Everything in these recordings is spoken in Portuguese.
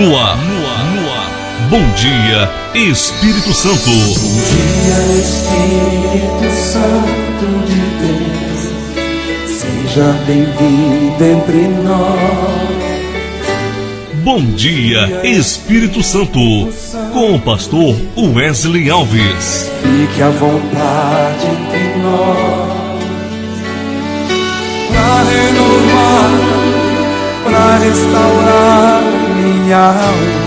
No ar. Bom dia, Espírito Santo. Bom dia, Espírito Santo de Deus, seja bem-vindo entre nós. Bom dia, Espírito Santo, com o pastor Wesley Alves. Fique à vontade entre nós, para renovar, para restaurar minha alma.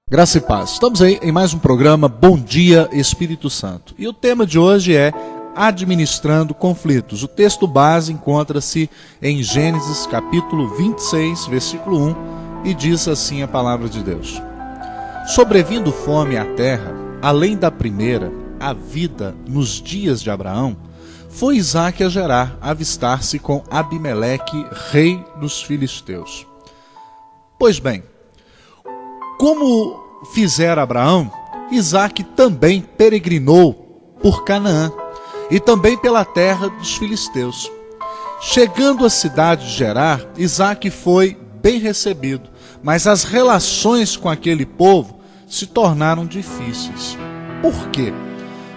Graça e paz. Estamos aí em mais um programa Bom Dia Espírito Santo. E o tema de hoje é Administrando Conflitos. O texto base encontra-se em Gênesis capítulo 26, versículo 1, e diz assim a palavra de Deus: Sobrevindo fome à terra, além da primeira, a vida nos dias de Abraão, foi Isaque a Gerar avistar-se com Abimeleque, rei dos filisteus. Pois bem, como fizera Abraão, Isaque também peregrinou por Canaã e também pela terra dos filisteus. Chegando à cidade de Gerar, Isaque foi bem recebido, mas as relações com aquele povo se tornaram difíceis. Por quê?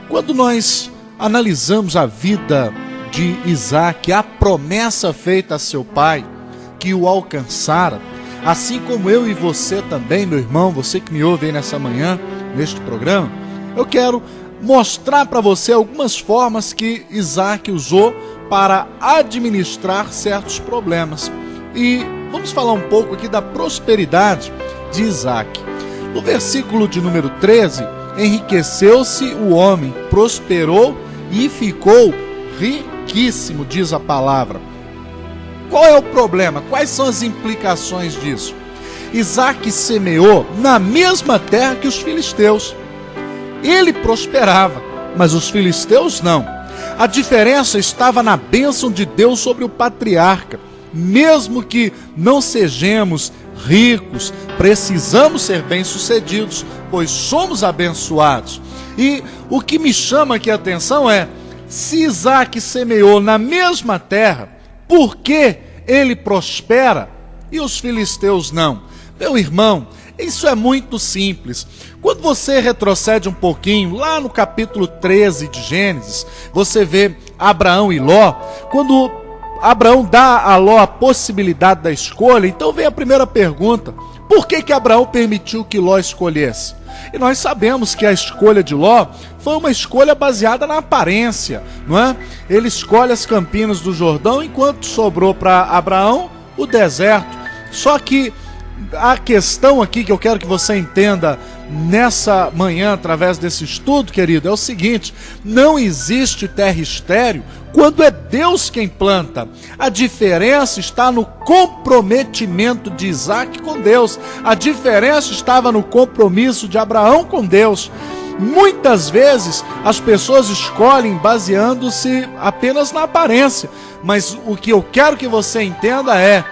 Quando nós analisamos a vida de Isaque, a promessa feita a seu pai, que o alcançara, assim como eu e você também, meu irmão, você que me ouve aí nessa manhã, neste programa, eu quero mostrar para você algumas formas que Isaque usou para administrar certos problemas. E vamos falar um pouco aqui da prosperidade de Isaque. No versículo de número 13, enriqueceu-se o homem, prosperou e ficou riquíssimo, diz a palavra. Qual é o problema? Quais são as implicações disso? Isaque semeou na mesma terra que os filisteus. Ele prosperava, mas os filisteus não. A diferença estava na bênção de Deus sobre o patriarca. Mesmo que não sejamos ricos, precisamos ser bem-sucedidos, pois somos abençoados. E o que me chama aqui a atenção é, se Isaque semeou na mesma terra, por que ele prospera e os filisteus não? Meu irmão, isso é muito simples. Quando você retrocede um pouquinho, lá no capítulo 13 de Gênesis, você vê Abraão e Ló. Quando Abraão dá a Ló a possibilidade da escolha, então vem a primeira pergunta: por que Abraão permitiu que Ló escolhesse? E nós sabemos que a escolha de Ló foi uma escolha baseada na aparência, não é? Ele escolhe as campinas do Jordão, enquanto sobrou para Abraão o deserto. Só que a questão aqui que eu quero que você entenda nessa manhã, através desse estudo, querido, é o seguinte: não existe terra estéril quando é Deus quem planta. A diferença está no comprometimento de Isaque com Deus. A diferença estava no compromisso de Abraão com Deus. Muitas vezes as pessoas escolhem baseando-se apenas na aparência, mas o que eu quero que você entenda é: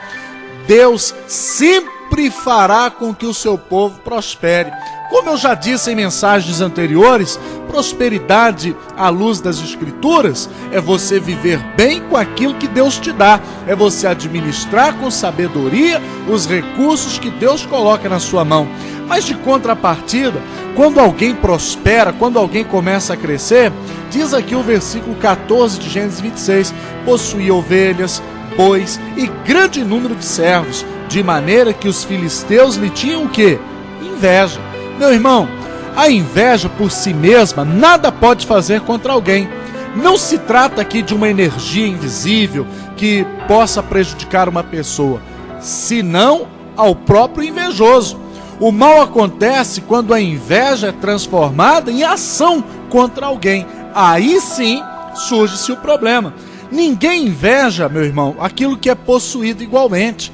Deus sempre fará com que o seu povo prospere. Como eu já disse em mensagens anteriores, prosperidade à luz das Escrituras é você viver bem com aquilo que Deus te dá, é você administrar com sabedoria os recursos que Deus coloca na sua mão. Mas de contrapartida, quando alguém prospera, quando alguém começa a crescer, diz aqui o versículo 14 de Gênesis 26, possuía ovelhas, bois e grande número de servos, de maneira que os filisteus lhe tinham o quê? Inveja. Meu irmão, a inveja por si mesma nada pode fazer contra alguém. Não se trata aqui de uma energia invisível que possa prejudicar uma pessoa, senão ao próprio invejoso. O mal acontece quando a inveja é transformada em ação contra alguém. Aí sim surge-se o problema. Ninguém inveja, meu irmão, aquilo que é possuído igualmente.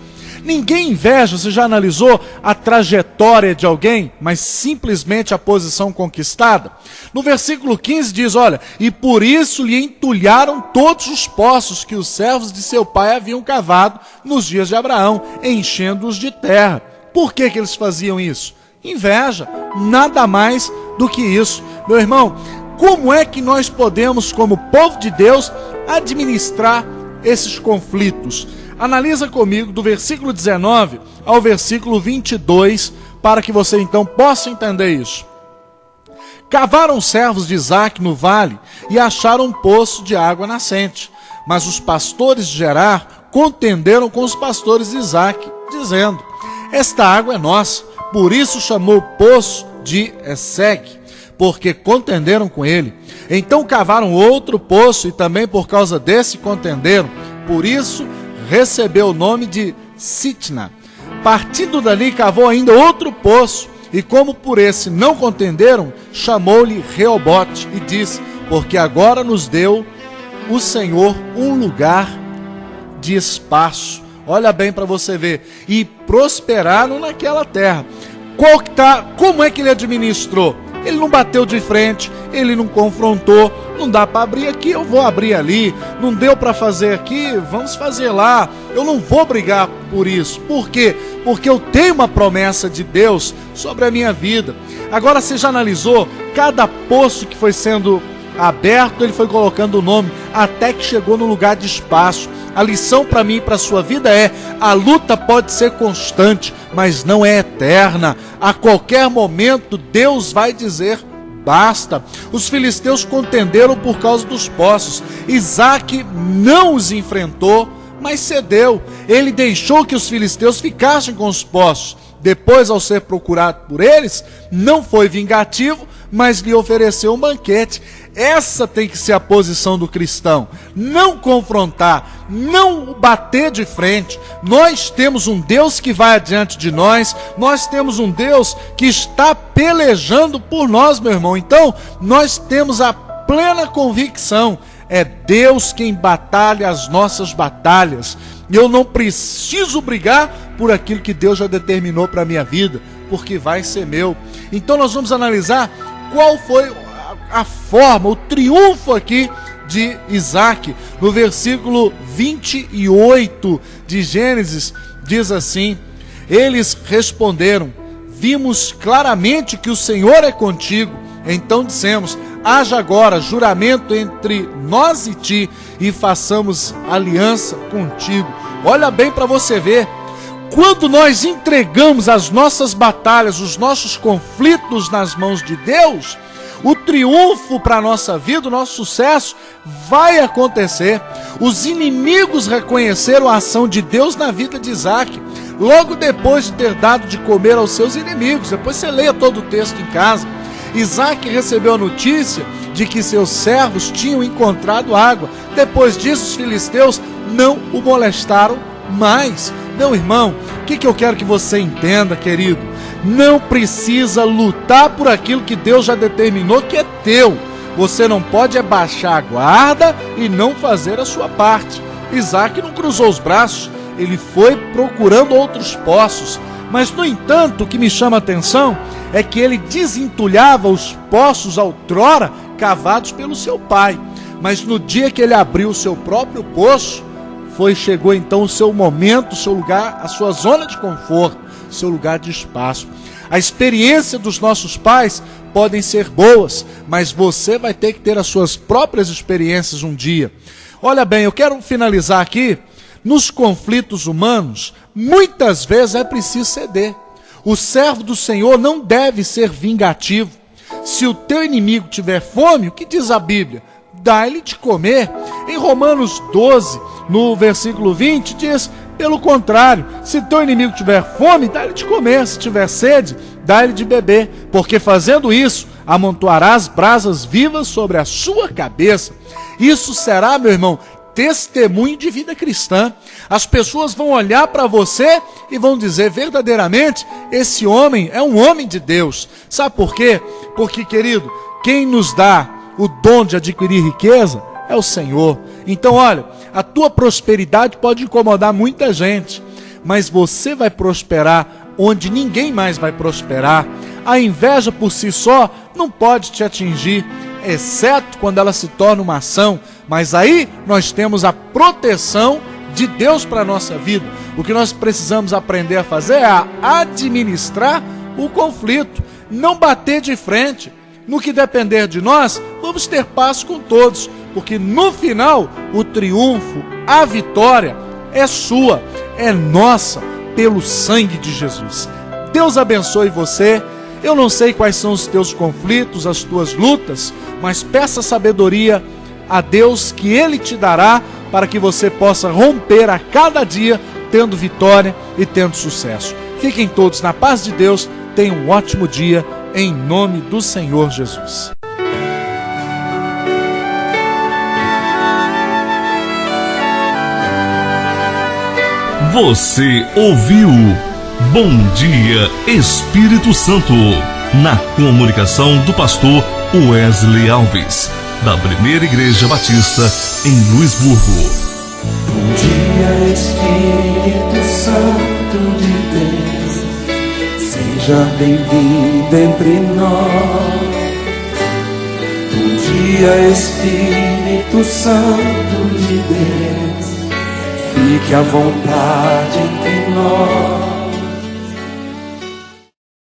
Ninguém inveja, você já analisou a trajetória de alguém, mas simplesmente a posição conquistada? No versículo 15 diz, olha, e por isso lhe entulharam todos os poços que os servos de seu pai haviam cavado nos dias de Abraão, enchendo-os de terra. Por que eles faziam isso? Inveja, nada mais do que isso. Meu irmão, como é que nós podemos, como povo de Deus, administrar esses conflitos? Analisa comigo do versículo 19 ao versículo 22, para que você então possa entender isso. Cavaram os servos de Isaque no vale e acharam um poço de água nascente. Mas os pastores de Gerar contenderam com os pastores de Isaque, dizendo: esta água é nossa. Por isso chamou o poço de Esseque, porque contenderam com ele. Então cavaram outro poço e também por causa desse contenderam. Por isso recebeu o nome de Sitna. Partindo dali cavou ainda outro poço, e como por esse não contenderam, chamou-lhe Reobote e disse: porque agora nos deu o Senhor um lugar de espaço. Olha bem para você ver. E prosperaram naquela terra. Como é que ele administrou? Ele não bateu de frente, ele não confrontou. Não dá para abrir aqui, eu vou abrir ali. Não deu para fazer aqui, vamos fazer lá. Eu não vou brigar por isso. Por quê? Porque eu tenho uma promessa de Deus sobre a minha vida. Agora você já analisou cada poço que foi sendo aberto, ele foi colocando o nome, até que chegou no lugar de espaço. A lição para mim e para a sua vida é: a luta pode ser constante, mas não é eterna. A qualquer momento Deus vai dizer basta. Os filisteus contenderam por causa dos poços. Isaque não os enfrentou, mas cedeu. Ele deixou que os filisteus ficassem com os poços. Depois, ao ser procurado por eles, não foi vingativo, mas lhe ofereceu um banquete. Essa tem que ser a posição do cristão. Não confrontar, não bater de frente. Nós temos um Deus que vai adiante de nós. Nós temos um Deus que está pelejando por nós, meu irmão. Então, nós temos a plena convicção. É Deus quem batalha as nossas batalhas. Eu não preciso brigar por aquilo que Deus já determinou para a minha vida, porque vai ser meu. Então nós vamos analisar qual foi a forma, o triunfo aqui de Isaque. No versículo 28 de Gênesis, diz assim: eles responderam: vimos claramente que o Senhor é contigo. Então dissemos: haja agora juramento entre nós e ti, e façamos aliança contigo. Olha bem para você ver. Quando nós entregamos as nossas batalhas, os nossos conflitos nas mãos de Deus, o triunfo para a nossa vida, o nosso sucesso vai acontecer. Os inimigos reconheceram a ação de Deus na vida de Isaque, logo depois de ter dado de comer aos seus inimigos. Depois você leia todo o texto em casa. Isaque recebeu a notícia de que seus servos tinham encontrado água. Depois disso, os filisteus não o molestaram mais. Meu irmão, o que eu quero que você entenda, querido? Não precisa lutar por aquilo que Deus já determinou que é teu. Você não pode baixar a guarda e não fazer a sua parte. Isaque não cruzou os braços, ele foi procurando outros poços. Mas, no entanto, o que me chama a atenção é que ele desentulhava os poços outrora cavados pelo seu pai. Mas no dia que ele abriu o seu próprio poço, chegou então o seu momento, o seu lugar, a sua zona de conforto, o seu lugar de espaço. A experiência dos nossos pais podem ser boas, mas você vai ter que ter as suas próprias experiências um dia. Olha bem, eu quero finalizar aqui. Nos conflitos humanos, muitas vezes é preciso ceder. O servo do Senhor não deve ser vingativo. Se o teu inimigo tiver fome, o que diz a Bíblia? Dá-lhe de comer. Em Romanos 12, no versículo 20, diz: pelo contrário, se teu inimigo tiver fome, dá-lhe de comer. Se tiver sede, dá-lhe de beber. Porque fazendo isso, amontoarás brasas vivas sobre a sua cabeça. Isso será, meu irmão, testemunho de vida cristã. As pessoas vão olhar para você e vão dizer: verdadeiramente, esse homem é um homem de Deus. Sabe por quê? Porque, querido, quem nos dá o dom de adquirir riqueza é o Senhor. Então, olha, a tua prosperidade pode incomodar muita gente, mas você vai prosperar onde ninguém mais vai prosperar. A inveja por si só não pode te atingir, exceto quando ela se torna uma ação. Mas aí nós temos a proteção de Deus para a nossa vida. O que nós precisamos aprender a fazer é a administrar o conflito, não bater de frente. No que depender de nós, vamos ter paz com todos, porque no final o triunfo, a vitória é sua, é nossa, pelo sangue de Jesus. Deus abençoe você. Eu não sei quais são os teus conflitos, as tuas lutas, mas peça sabedoria a Deus que Ele te dará para que você possa romper a cada dia tendo vitória e tendo sucesso. Fiquem todos na paz de Deus. Tenham um ótimo dia em nome do Senhor Jesus. Você ouviu Bom Dia Espírito Santo, na comunicação do pastor Wesley Alves, da Primeira Igreja Batista em Luisburgo. Bom dia, Espírito Santo de Deus, seja bem-vindo entre nós. Bom dia, Espírito Santo de Deus, fique à vontade